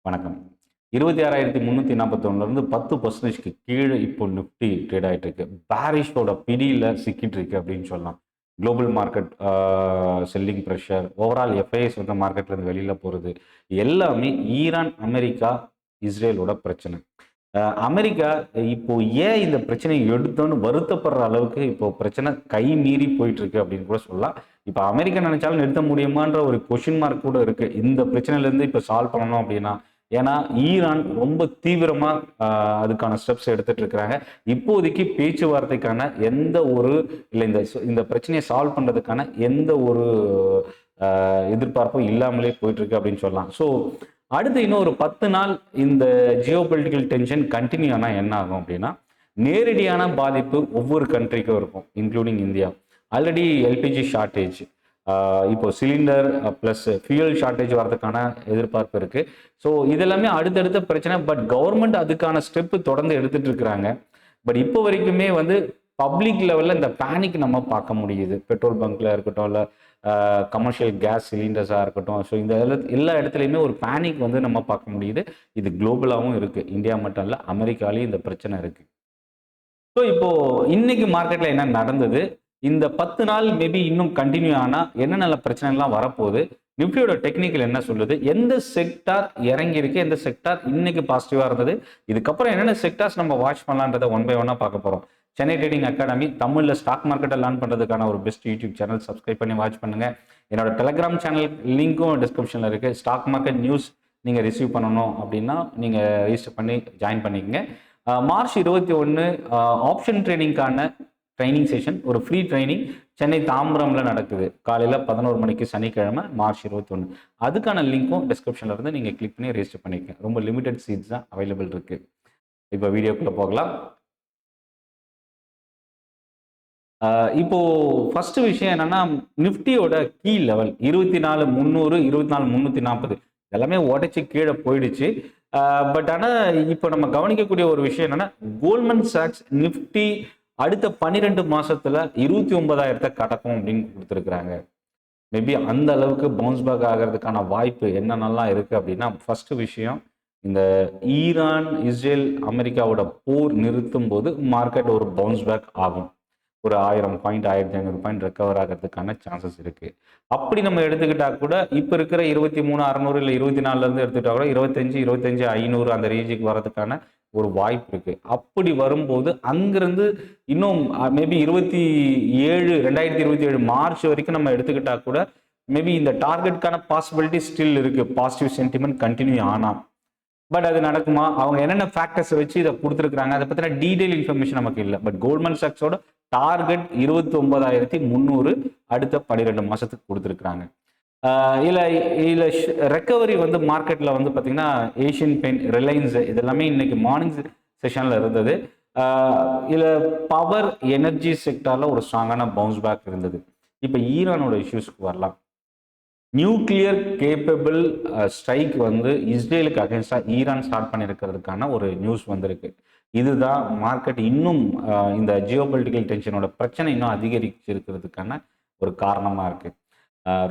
வணக்கம். 26,341லேருந்து 10% கீழே இப்போ நிஃப்டி ட்ரேட் ஆயிட்டு இருக்கு. பாரிஷோட பிடியில் சிக்கிட்டு இருக்கு அப்படின்னு சொல்லலாம். Global market selling pressure, overall FIs வந்து மார்க்கெட்லேருந்து வெளியில் போகிறது, எல்லாமே ஈரான், அமெரிக்கா, இஸ்ரேலோட பிரச்சனை. அமெரிக்கா இப்போ ஏன் இந்த பிரச்சனையை எடுத்தோன்னு வருத்தப்படுற அளவுக்கு இப்போ பிரச்சனை கை மீறி போயிட்டு இருக்கு அப்படின்னு கூட சொல்லலாம். இப்போ அமெரிக்கா நினைச்சாலும் நிறுத்த முடியுமான்ற ஒரு கொஷின் மார்க் கூட இருக்கு. இந்த பிரச்சனையிலேருந்து இப்போ சால்வ் பண்ணணும் அப்படின்னா, ஏன்னா ஈரான் ரொம்ப தீவிரமா அதுக்கான ஸ்டெப்ஸ் எடுத்துட்டு இருக்கிறாங்க. இப்போதைக்கு பேச்சுவார்த்தைக்கான எந்த ஒரு இல்லை இந்த பிரச்சனையை சால்வ் பண்றதுக்கான எந்த ஒரு எதிர்பார்ப்பும் இல்லாமலே போயிட்டு இருக்கு அப்படின்னு சொல்லலாம். ஸோ அடுத்து இன்னும் ஒரு 10 நாள் இந்த ஜியோ பொலிட்டிக்கல் டென்ஷன் கண்டினியூ ஆனால் என்ன ஆகும் அப்படின்னா, நேரடியான பாதிப்பு ஒவ்வொரு கண்ட்ரிக்கும் இருக்கும், including India. Already LPG shortage, இப்போ சிலிண்டர் ப்ளஸ் ஃபியூயல் ஷார்ட்டேஜ் வரதுக்கான எதிர்பார்ப்பு இருக்கு. ஸோ இதெல்லாமே அடுத்தடுத்த பிரச்சனை. பட் கவர்மெண்ட் அதுக்கான ஸ்டெப்பு தொடர்ந்து எடுத்துட்டு இருக்கிறாங்க. பட் இப்போ வரைக்குமே வந்து பப்ளிக் லெவலில் இந்த பேனிக் நம்ம பார்க்க முடியுது. பெட்ரோல் பங்க்ல இருக்கட்டும், இல்லை கமர்ஷியல் கேஸ் சிலிண்டர்ஸாக இருக்கட்டும். ஸோ இந்த எல்லா இடத்துலையுமே ஒரு பேனிக் வந்து நம்ம பார்க்க முடியுது. இது குளோபலாகவும் இருக்குது, இந்தியா மட்டும் இல்லை, அமெரிக்காலேயும் இந்த பிரச்சனை இருக்குது. ஸோ இப்போ இன்னைக்கு மார்க்கெட்டில் என்ன நடந்தது, இந்த 10 நாள் மேபி இன்னும் கண்டினியூ ஆனால் என்னென்ன பிரச்சனைலாம் வரப்போகுது, நிஃப்டியோட டெக்னிக்கல் என்ன சொல்லுது, எந்த செக்டார் இறங்கியிருக்கு, எந்த செக்டார் இன்னைக்கு பாசிட்டிவாக இருந்தது, இதுக்கப்புறம் என்னென்ன செக்டார்ஸ் நம்ம வாட்ச் பண்ணலான்றதை ஒன் பை ஒன்னாக பார்க்க போகிறோம். சென்னை ட்ரேடிங் அகாடமி தமிழில் ஸ்டாக் மார்க்கெட்டை லேர்ன் பண்ணுறதுக்கான ஒரு பெஸ்ட் யூடியூப் சேனல். சப்ஸ்கிரைப் பண்ணி வாட்ச் பண்ணுங்க. என்னோட டெலிகிராம் சேனல் லிங்க்கும் டிஸ்கிரிப்ஷனில் இருக்குது. ஸ்டாக் மார்க்கெட் நியூஸ் நீங்கள் ரிசீவ் பண்ணணும் அப்படின்னா நீங்கள் ரிஜிஸ்டர் பண்ணி ஜாயின் பண்ணிக்கங்க. மார்ச் 21 ஆப்ஷன் ட்ரேடிங்கான ட்ரைனிங் செஷன், ஒரு ஃப்ரீ ட்ரைனிங் சென்னை தாம்பரம்ல நடக்குது. காலையில் 11 மணிக்கு சனிக்கிழமை மார்ச் 21. அதுக்கான லிங்க்கும் டிஸ்கிரிப்ஷனில் இருந்து நீங்கள் கிளிக் பண்ணி ரெஜிஸ்டர் பண்ணிக்கங்க. ரொம்ப லிமிடெட் சீட்ஸ் தான் அவைலபிள் இருக்கு. இப்போ வீடியோக்குள்ளே போகலாம். இப்போ ஃபர்ஸ்ட் விஷயம் என்னன்னா, நிஃப்டியோட கீ லெவல் 24,300, 24,340 எல்லாமே உடைச்சு கீழே போயிடுச்சு. பட் ஆனால் இப்போ நம்ம கவனிக்கக்கூடிய ஒரு விஷயம் என்னன்னா, கோல்ட்மன் சாக்ஸ் நிஃப்டி அடுத்த 12 மாசத்துல 29,000 கடக்கும் அப்படின்னு கொடுத்துருக்குறாங்க. மேபி அந்த அளவுக்கு பவுன்ஸ் பேக் ஆகிறதுக்கான வாய்ப்பு என்னென்னலாம் இருக்கு அப்படின்னா, ஃபர்ஸ்ட் விஷயம், இந்த ஈரான், இஸ்ரேல், அமெரிக்காவோட போர் நிறுத்தும் போது மார்க்கெட் ஒரு பவுன்ஸ் பேக் ஆகும். ஒரு 1000 பாயிண்ட், 1500 பாயிண்ட் ரெக்கவர் ஆகிறதுக்கான சான்சஸ் இருக்கு. அப்படி நம்ம எடுத்துக்கிட்டா கூட இப்போ இருக்கிற 23,600 இல்லை 24 இருந்து எடுத்துக்கிட்டா கூட 25,500 அந்த ரேஞ்சுக்கு வரதுக்கான ஒரு வாய்ப்பு இருக்கு. அப்படி வரும்போது அங்கிருந்து இன்னும் மேபி 2027 மார்ச் வரைக்கும் நம்ம எடுத்துக்கிட்டா கூட மேபி இந்த டார்கெட்டுக்கான பாசிபிலிட்டி ஸ்டில் இருக்கு. பாசிட்டிவ் சென்டிமெண்ட் கண்டினியூ ஆனா, பட் அது நடக்குமா, அவங்க என்னென்ன ஃபேக்டர்ஸ் வச்சு இதை கொடுத்துருக்காங்க, அதை பத்தின டீடைல் இன்ஃபர்மேஷன் நமக்கு இல்லை. பட் கோல்ட்மன் சாக்ஸோட டார்கெட் 29,300 அடுத்த 12 மாசத்துக்கு கொடுத்துருக்காங்க. இல்ல ரெக்கவரி வந்து மார்க்கெட்ல வந்து பாத்தீங்கன்னா, ஏஷியன் பெயிண்ட், ரிலையன்ஸ் இதெல்லாமே இன்னைக்கு மார்னிங் செஷன்ல இருந்தது. இல்ல பவர் எனர்ஜி செக்டார்ல ஒரு ஸ்ட்ராங்கான பவுன்ஸ் பேக் இருந்தது. இப்ப ஈரானோட இஷ்யூஸ்க்கு வரலாம். நியூக்ளியர் கேப்பபிள் ஸ்ட்ரைக் வந்து இஸ்ரேலுக்கு அகேன்ஸ்டா ஈரான் ஸ்டார்ட் பண்ணியிருக்கிறதுக்கான ஒரு நியூஸ் வந்திருக்கு. இதுதான் மார்க்கெட் இன்னும் இந்த ஜியோ பொலிட்டிக்கல் டென்ஷனோட பிரச்சனை இன்னும் அதிகரிச்சிருக்கிறதுக்கான ஒரு காரணமா இருக்கு.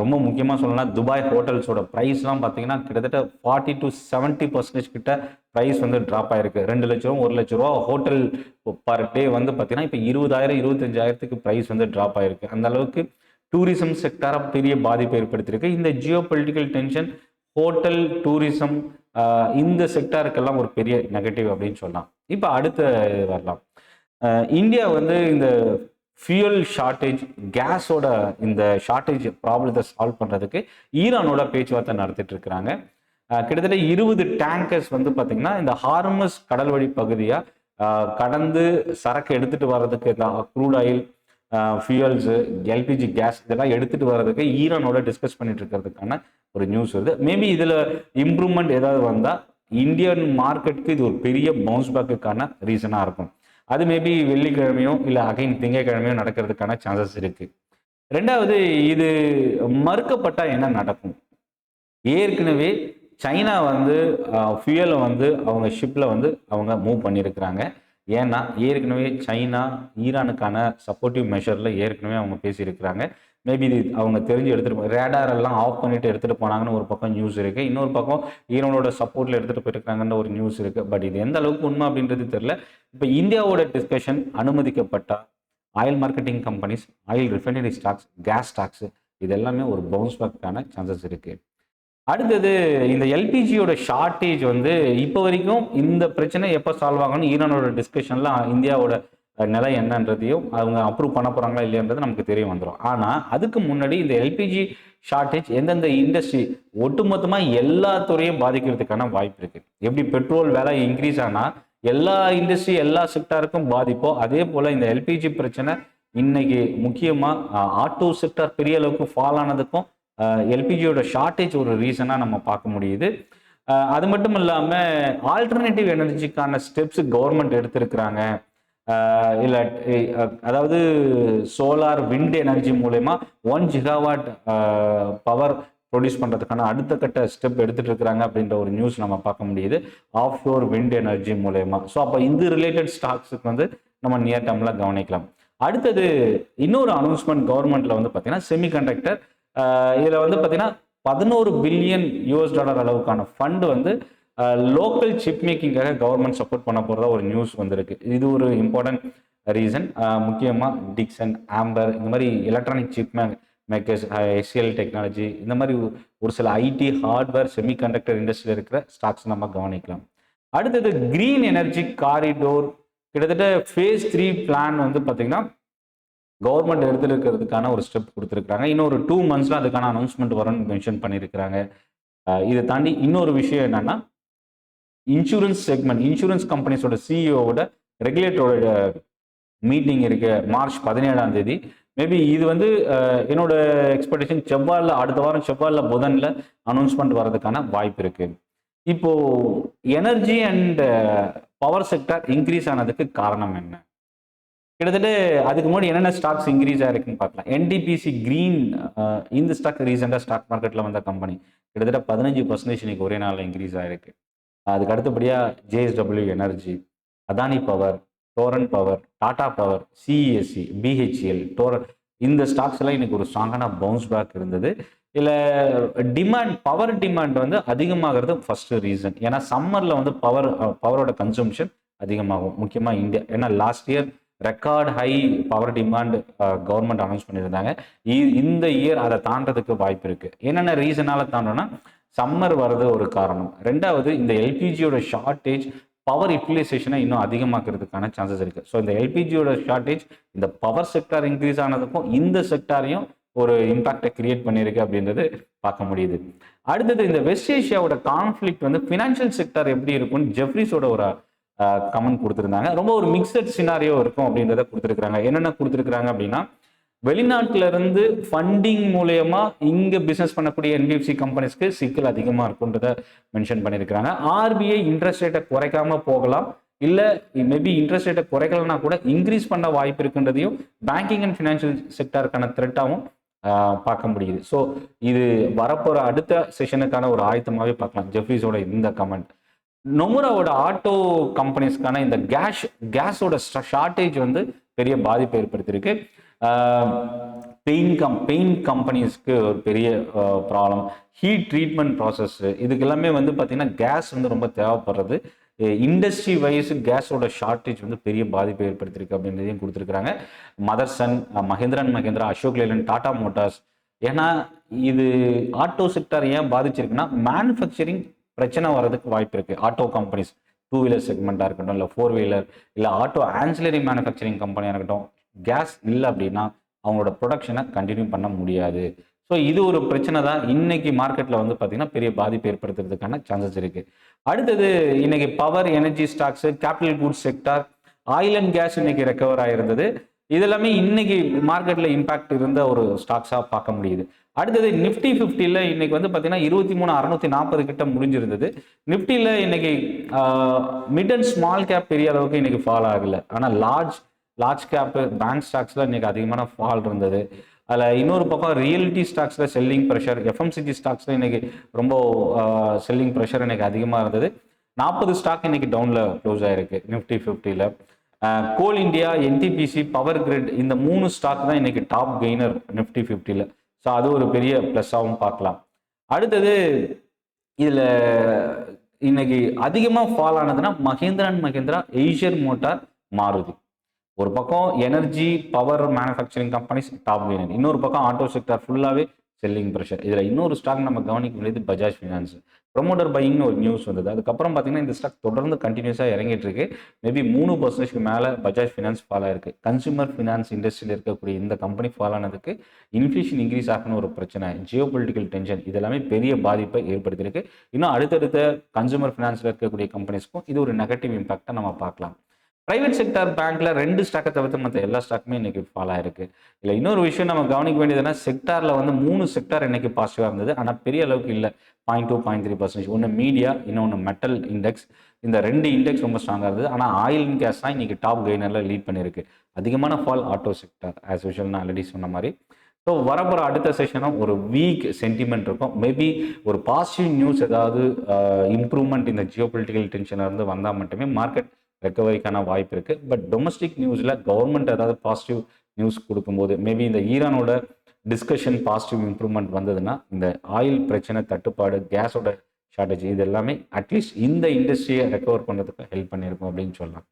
ரொம்ப முக்கியமாக சொல்லணும்னா, துபாய் ஹோட்டல்ஸோட ப்ரைஸ்லாம் பார்த்தீங்கன்னா கிட்டத்தட்ட 40 to 70% கிட்ட ப்ரைஸ் வந்து ட்ராப் ஆயிருக்கு. 2 லட்ச ரூபா, 1 லட்ச ரூபா ஹோட்டல் பர் டே வந்து பார்த்தீங்கன்னா இப்போ 20,000, 25,000க்கு ப்ரைஸ் வந்து ட்ராப் ஆயிருக்கு. அந்த அளவுக்கு டூரிசம் செக்டாரா பெரிய பாதிப்பை ஏற்படுத்தியிருக்கு. இந்த Jio political tension hotel, tourism இந்த செக்டாருக்கெல்லாம் ஒரு பெரிய நெகட்டிவ் அப்படின்னு சொல்லலாம். இப்போ அடுத்த வரலாம். இந்தியா வந்து இந்த ஃபியூயல் ஷார்ட்டேஜ், கேஸோட இந்த ஷார்ட்டேஜ் ப்ராப்ளத்தை சால்வ் பண்ணுறதுக்கு ஈரானோட பேச்சுவார்த்தை நடத்திட்டு இருக்கிறாங்க. கிட்டத்தட்ட 20 டேங்கர்ஸ் வந்து பார்த்தீங்கன்னா இந்த ஹார்மஸ் கடல் வழி பகுதியாக கடந்து சரக்கு எடுத்துட்டு வர்றதுக்கு, இந்த க்ரூட் ஆயில், ஃபியூயல்ஸு, எல்பிஜி கேஸ் இதெல்லாம் எடுத்துட்டு வர்றதுக்கு ஈரானோட டிஸ்கஸ் பண்ணிட்டு இருக்கிறதுக்கான ஒரு நியூஸ் வருது. மேபி இதில் இம்ப்ரூவ்மெண்ட் ஏதாவது வந்தால் இந்தியன் மார்க்கெட்டுக்கு இது ஒரு பெரிய பவுன்ஸ் பேக்குக்கான ரீசனாக இருக்கும். அது மேபி வெள்ளிக்கிழமையோ இல்லை அகைன் திங்கக்கிழமையோ நடக்கிறதுக்கான சான்சஸ் இருக்கு. ரெண்டாவது, இது மறுக்கப்பட்டா என்ன நடக்கும்? ஏற்கனவே சைனா வந்து ஃபியூயலை வந்து அவங்க ஷிப்பில் வந்து அவங்க மூவ் பண்ணியிருக்கிறாங்க. ஏன்னா ஏற்கனவே சைனா ஈரானுக்கான சப்போர்ட்டிவ் மெஷரில் ஏற்கனவே அவங்க பேசியிருக்கிறாங்க. மேபி இது அவங்க தெரிஞ்சு எடுத்துகிட்டு ரேடார் எல்லாம் ஆஃப் பண்ணிட்டு எடுத்துகிட்டு போனாங்கன்னு ஒரு பக்கம் நியூஸ் இருக்குது. இன்னொரு பக்கம் ஈரோனோட சப்போர்ட்டில் எடுத்துகிட்டு போயிருக்காங்கன்ற ஒரு நியூஸ் இருக்குது. பட் இது எந்த அளவுக்கு உண்மை அப்படின்றது தெரியல. இப்போ இந்தியாவோட டிஸ்கஷன் அனுமதிக்கப்பட்ட oil marketing companies, oil refinery stocks, gas stocks இது எல்லாமே ஒரு பவுன்ஸ் பேக்கான சான்சஸ் இருக்குது. அடுத்தது இந்த எல்பிஜியோட ஷார்ட்டேஜ் வந்து இப்போ வரைக்கும் இந்த பிரச்சனை எப்போ சால்வ் ஆகணும்னு ஈரானோட டிஸ்கஷனில் இந்தியாவோட நிலை என்னன்றதையும் அவங்க அப்ரூவ் பண்ண போகிறாங்களா இல்லையான்றது நமக்கு தெரிய வந்துடும். ஆனால் அதுக்கு முன்னாடி இந்த எல்பிஜி ஷார்ட்டேஜ் எந்தெந்த இண்டஸ்ட்ரி ஒட்டுமொத்தமாக எல்லா துறையும் பாதிக்கிறதுக்கான வாய்ப்பு இருக்குது. எப்படி பெட்ரோல் விலை இன்க்ரீஸ் ஆனால் எல்லா இண்டஸ்ட்ரி எல்லா செக்டாருக்கும் பாதிப்போ, அதே போல் இந்த எல்பிஜி பிரச்சனை இன்னைக்கு முக்கியமாக ஆட்டோ செக்டார் பெரிய அளவுக்கு ஃபால் ஆனதுக்கும் எல்பிஜியோட ஷார்ட்டேஜ் ஒரு ரீசனாக நம்ம பார்க்க முடியுது. அது மட்டும் இல்லாமல் ஆல்டர்னேட்டிவ் எனர்ஜிக்கான ஸ்டெப்ஸ் கவர்மெண்ட் எடுத்திருக்கிறாங்க. இல்லை அதாவது சோலார் விண்ட் எனர்ஜி மூலயமா 1 ஜிகாவாட் பவர் ப்ரொடியூஸ் பண்ணுறதுக்கான அடுத்த கட்ட ஸ்டெப் எடுத்துகிட்டு இருக்கிறாங்க அப்படின்ற ஒரு நியூஸ் நம்ம பார்க்க முடியுது ஆஃப் ஷோர் விண்ட் எனர்ஜி மூலயமா. ஸோ அப்போ இந்த ரிலேட்டட் ஸ்டாக்ஸுக்கு வந்து நம்ம நியர் டேர்மில் கவனிக்கலாம். அடுத்தது இன்னொரு அனௌன்ஸ்மெண்ட் கவர்மெண்ட்டில் வந்து பார்த்தீங்கன்னா செமிகண்டக்டர் இதில் வந்து பார்த்தீங்கன்னா $11 பில்லியன் அளவுக்கான ஃபண்டு வந்து லோக்கல் சிப் மேக்கிங்காக கவர்மெண்ட் சப்போர்ட் பண்ண போகிறதா ஒரு நியூஸ் வந்திருக்கு. இது ஒரு இம்பார்ட்டன்ட் ரீசன். முக்கியமாக டிக்சன், ஆம்பர் இந்த மாதிரி electronic chip makers, SCL technology இந்த மாதிரி ஒரு சில ஐடி ஹார்ட்வேர் செமிகண்டக்டர் இண்டஸ்ட்ரியில் இருக்கிற ஸ்டாக்ஸ் நம்ம கவனிக்கலாம். அடுத்தது கிரீன் எனர்ஜி காரிடோர் கிட்டத்தட்ட ஃபேஸ் 3 பிளான் வந்து பார்த்தீங்கன்னா கவர்மெண்ட் எடுத்துருக்கிறதுக்கான ஒரு ஸ்டெப் கொடுத்துருக்காங்க. இன்னொரு 2 monthsல அதுக்கான அனௌன்ஸ்மெண்ட் வரும்னு மென்ஷன் பண்ணியிருக்கிறாங்க. இதை தாண்டி இன்னொரு விஷயம் என்னன்னா இன்சூரன்ஸ் செக்மெண்ட், இன்சூரன்ஸ் கம்பெனிஸோட சிஇஓட ரெகுலேட்டரோட மீட்டிங் இருக்கு மார்ச் 17 மேபி இது வந்து என்னோட எக்ஸ்பெக்டேஷன் செவ்வாயில், அடுத்த வாரம் செவ்வாயில் புதன்ல அனௌன்ஸ்மெண்ட் வர்றதுக்கான வாய்ப்பு இருக்கு. இப்போ energy and power sector increase ஆனதுக்கு காரணம் என்ன? கிட்டத்தட்ட அதுக்கு முன்னாடி என்னென்ன ஸ்டாக்ஸ் இன்க்ரீஸ் ஆயிருக்குன்னு பார்க்கலாம். என்டிபிசி கிரீன் இந்த ஸ்டாக் ரீசெண்டாக ஸ்டாக் மார்க்கெட்டில் வந்த கம்பெனி கிட்டத்தட்ட 15% இன்னைக்கு ஒரே நாளில் இன்க்ரீஸ் ஆயிருக்கு. அதுக்கு அடுத்தபடியாக JSW energy, Adani power, டோரன் power, Tata power, CESC, BHEL, டோரன் இந்த ஸ்டாக்ஸ் எல்லாம் இன்னைக்கு ஒரு ஸ்ட்ராங்கான பவுன்ஸ் பேக் இருந்தது. இல்லை டிமாண்ட், பவர் டிமாண்ட் வந்து அதிகமாகிறது ஃபர்ஸ்ட் ரீசன். ஏன்னா சம்மரில் வந்து பவரோட கன்சம்ஷன் அதிகமாகும், முக்கியமாக இந்தியா. ஏன்னா last year record high power demand government announce பண்ணியிருந்தாங்க. இந்த இயர் அதை தாண்டதுக்கு வாய்ப்பு இருக்குது. என்னென்ன ரீசனால தாண்டோன்னா சம்மர் வர்றது ஒரு காரணம். ரெண்டாவது இந்த எல்பிஜியோட ஷார்ட்டேஜ் பவர் யூட்டிலைசேஷனை இன்னும் அதிகமாக்குறதுக்கான சான்சஸ் இருக்குது. ஸோ இந்த எல்பிஜியோட ஷார்ட்டேஜ் இந்த பவர் செக்டார் இன்க்ரீஸ் ஆனதுக்கும் இந்த செக்டாரையும் ஒரு இம்பாக்டை கிரியேட் பண்ணியிருக்கு அப்படின்றது பார்க்க முடியுது. அடுத்தது இந்த வெஸ்ட் ஏஷியாவோட கான்ஃப்ளிக்ட் வந்து ஃபினான்ஷியல் செக்டார் எப்படி இருக்கும்னு ஜெஃப்ரிஸோட ஒரு கமெண்ட் கொடுத்துருந்தாங்க. ரொம்ப ஒரு மிக்சட் சினாரியோ இருக்கும் அப்படின்றத கொடுத்துருக்காங்க. என்னென்ன கொடுத்துருக்காங்க அப்படின்னா வெளிநாட்டில இருந்து ஃபண்டிங் மூலயமா இங்க பிசினஸ் பண்ணக்கூடிய என்பிஎஃப்சி கம்பெனிஸ்க்கு சிக்கல் அதிகமா இருக்குன்றத மென்ஷன் பண்ணியிருக்கிறாங்க. ஆர்பிஐ இன்ட்ரெஸ்ட் ரேட்டை குறைக்காம போகலாம், இல்லை மேபி இன்ட்ரெஸ்ட் ரேட்டை குறைக்கலன்னா கூட இன்க்ரீஸ் பண்ண வாய்ப்பு இருக்குன்றதையும் பேங்கிங் அண்ட் ஃபினான்ஷியல் செக்டாருக்கான த்ரெட்டாகவும் பார்க்க முடியுது. ஸோ இது வரப்போற அடுத்த செஷனுக்கான ஒரு ஆயத்தமாகவே பார்க்கலாம் ஜெஃப்ரிஸோட இந்த கமெண்ட். நொமுராவோட ஆட்டோ கம்பெனிஸ்க்கான இந்த கேஸோட ஷார்ட்டேஜ் வந்து பெரிய பாதிப்பை ஏற்படுத்தியிருக்கு. பெயிண்ட் கம்பெனிஸ்க்கு ஒரு பெரிய ப்ராப்ளம். ஹீட் ட்ரீட்மெண்ட் ப்ராசஸ் இதுக்கு எல்லாமே வந்து பார்த்தீங்கன்னா கேஸ் வந்து ரொம்ப தேவைப்படுறது. இண்டஸ்ட்ரி வைஸ் கேஸோட ஷார்ட்டேஜ் வந்து பெரிய பாதிப்பை ஏற்படுத்தியிருக்கு அப்படின்றதையும் கொடுத்துருக்குறாங்க. மதர்சன், மஹிந்திரா, அசோக் லேலண்ட், டாடா மோட்டார்ஸ். ஏன்னா இது ஆட்டோ செக்டார் ஏன் பாதிச்சிருக்குன்னா மேனுஃபேக்சரிங் பிரச்சனை வர்றதுக்கு வாய்ப்பு இருக்கு. ஆட்டோ கம்பெனிஸ் 2 வீலர் செக்மெண்ட்டாக இருக்கட்டும், இல்லை 4 வீலர், இல்லை ஆட்டோ ஆன்சிலரி மேனுஃபேக்சரிங் கம்பெனியாக இருக்கட்டும், கேஸ் இல்லை அப்படின்னா அவங்களோட ப்ரொடக்ஷனை கண்டினியூ பண்ண முடியாது. ஸோ இது ஒரு பிரச்சனை தான் இன்னைக்கு மார்க்கெட்டில் வந்து பார்த்தீங்கன்னா பெரிய பாதிப்பு ஏற்படுத்துறதுக்கான சான்சஸ் இருக்கு. அடுத்தது இன்னைக்கு power, energy stocks, capital goods sector, oil and gas இன்னைக்கு ரெக்கவர் ஆயிருந்தது. இதெல்லாமே இன்னைக்கு மார்க்கெட்ல இம்பாக்ட் இருந்த ஒரு ஸ்டாக்ஸாக பார்க்க முடியுது. அடுத்தது நிஃப்டி 50ல இன்னைக்கு வந்து பார்த்தீங்கன்னா 23,640 கிட்ட முடிஞ்சிருந்தது. நிஃப்டியில் இன்னைக்கு மிட் அண்ட் ஸ்மால் கேப் பெரிய அளவுக்கு இன்னைக்கு ஃபால் ஆகல. ஆனால் லார்ஜ் கேப் பேங்க் ஸ்டாக்ஸ்ல இன்னைக்கு அதிகமான ஃபால் இருந்தது. அதில் இன்னொரு பக்கம் ரியல்டி ஸ்டாக்ஸில் செல்லிங் ப்ரெஷர், எஃப்எம்சிஜி ஸ்டாக்ஸில் இன்னைக்கு ரொம்ப செல்லிங் ப்ரெஷர் இன்னைக்கு அதிகமாக இருந்தது. 40 ஸ்டாக் இன்னைக்கு டவுனில் க்ளோஸ் ஆயிருக்கு நிஃப்டி 50ல. Coal India, NTPC, power grid இந்த 3 ஸ்டாக் தான் இன்னைக்கு டாப் கெய்னர் நிஃப்டி 50ல. ஸோ அது ஒரு பெரிய ப்ளஸ்ஸாகவும் பார்க்கலாம். அடுத்தது இதில் இன்னைக்கு அதிகமாக ஃபால் ஆனதுன்னா Mahindra and Mahindra, Eicher motor, Maruti. ஒரு பக்கம் energy power manufacturing companies top gainer, இன்னொரு பக்கம் ஆட்டோ செக்டர் ஃபுல்லாகவே செல்லிங் ப்ரெஷர். இதில் இன்னொரு ஸ்டாக் நம்ம கவனிக்க வேண்டியது பஜாஜ் ஃபினான்ஸ். ப்ரொமோட்டர் பையிங்னு ஒரு நியூஸ் வந்தது. அதுக்கப்புறம் பார்த்தீங்கன்னா இந்த ஸ்டாக் தொடர்ந்து கண்டினியூஸாக இறங்கிட்டு இருக்கு. மேபி 3% மேலே பஜாஜ் ஃபினான்ஸ் ஃபால் ஆயிருக்கு. கன்சூமர் ஃபினான்ஸ் இண்டஸ்ட்ரியில் இருக்கக்கூடிய இந்த கம்பெனி ஃபால் ஆனதுக்கு இன்ஃப்ளேஷன் இன்க்ரீஸ் ஆகணும் ஒரு பிரச்சனை, ஜியோ பொலிட்டிக்கல் டென்ஷன், இதெல்லாமே பெரிய பாதிப்பை ஏற்படுத்தியிருக்கு. இன்னும் அடுத்தடுத்த கன்சூமர் ஃபினான்ஸில் இருக்கக்கூடிய கம்பெனிஸ்க்கும் இது ஒரு நெகட்டிவ் இம்பாக்டை நம்ம பார்க்கலாம். பிரைவேட் செக்டர் பேங்க்ல 2 ஸ்டாக்கை தவிர்த்து மற்ற எல்லா ஸ்டாக்குமே இன்னைக்கு ஃபால் ஆயிருக்கு. இல்லை இன்னொரு விஷயம் நம்ம கவனிக்க வேண்டியதுன்னா செக்டார்ல 3 செக்டார் இன்னைக்கு பாசிட்டிவா இருந்தது. ஆனால் பெரிய அளவுக்கு இல்லை, 0.2 0.3%. ஒன்று மீடியா, இன்னொன்று மெட்டல் இண்டெக்ஸ். இந்த 2 இண்டெக்ஸ் ரொம்ப ஸ்ட்ராங்காக இருந்தது. ஆனால் ஆயில் அண்ட் கேஸ் தான் இன்னைக்கு டாப் கெய்னர்ல லீட் பண்ணியிருக்கு. அதிகமான fall auto sector, as usual நான் ஆல்ரெடி சொன்ன மாதிரி. ஸோ வரப்போகிற அடுத்த செஷனும் ஒரு வீக் சென்டிமெண்ட் இருக்கும். மேபி ஒரு பாசிட்டிவ் நியூஸ் ஏதாவது இம்ப்ரூவ்மெண்ட் இந்த ஜியோ பொலிட்டிக்கல் டென்ஷன்ல இருந்து வந்தால் மட்டுமே மார்க்கெட் ரெக்கவரிக்கான வாய்ப்பு இருக்குது. பட் டொமஸ்டிக் நியூஸில் கவர்மெண்ட் ஏதாவது பாசிட்டிவ் நியூஸ் கொடுக்கும்போது மேபி இந்த ஈரானோட டிஸ்கஷன் பாசிட்டிவ் இம்ப்ரூவ்மெண்ட் வந்ததுன்னா இந்த ஆயில் பிரச்சனை, தட்டுப்பாடு, கேஸோட ஷார்டேஜ், இது எல்லாமே அட்லீஸ்ட் இந்த இண்டஸ்ட்ரியை ரெக்கவர் பண்ணுறதுக்கு ஹெல்ப் பண்ணியிருக்கும் அப்படின்னு சொல்லலாம்.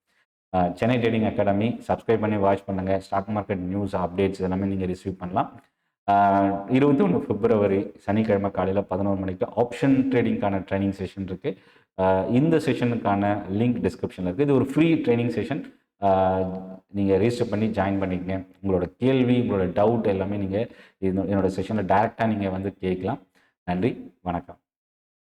சென்னை ட்ரேடிங் அகாடமி சப்ஸ்கிரைப் பண்ணி வாட்ச் பண்ணுங்கள். ஸ்டாக் மார்க்கெட் நியூஸ் அப்டேட்ஸ் எல்லாமே நீங்கள் ரிசீவ் பண்ணலாம். 21 பிப்ரவரி சனிக்கிழமை காலையில் 11 மணிக்கு ஆப்ஷன் ட்ரேடிங்கான ட்ரைனிங் செஷன் இருக்குது. இந்த செஷனுக்கான லிங்க் டிஸ்கிரிப்ஷனில் இருக்குது. இது ஒரு ஃப்ரீ ட்ரைனிங் செஷன். நீங்கள் ரெஜிஸ்டர் பண்ணி ஜாயின் பண்ணிக்கங்க. உங்களோட கேள்வி, உங்களோட டவுட் எல்லாமே நீங்கள் என்னோட செஷனில் டைரெக்டாக நீங்கள் கேட்கலாம். நன்றி, வணக்கம்.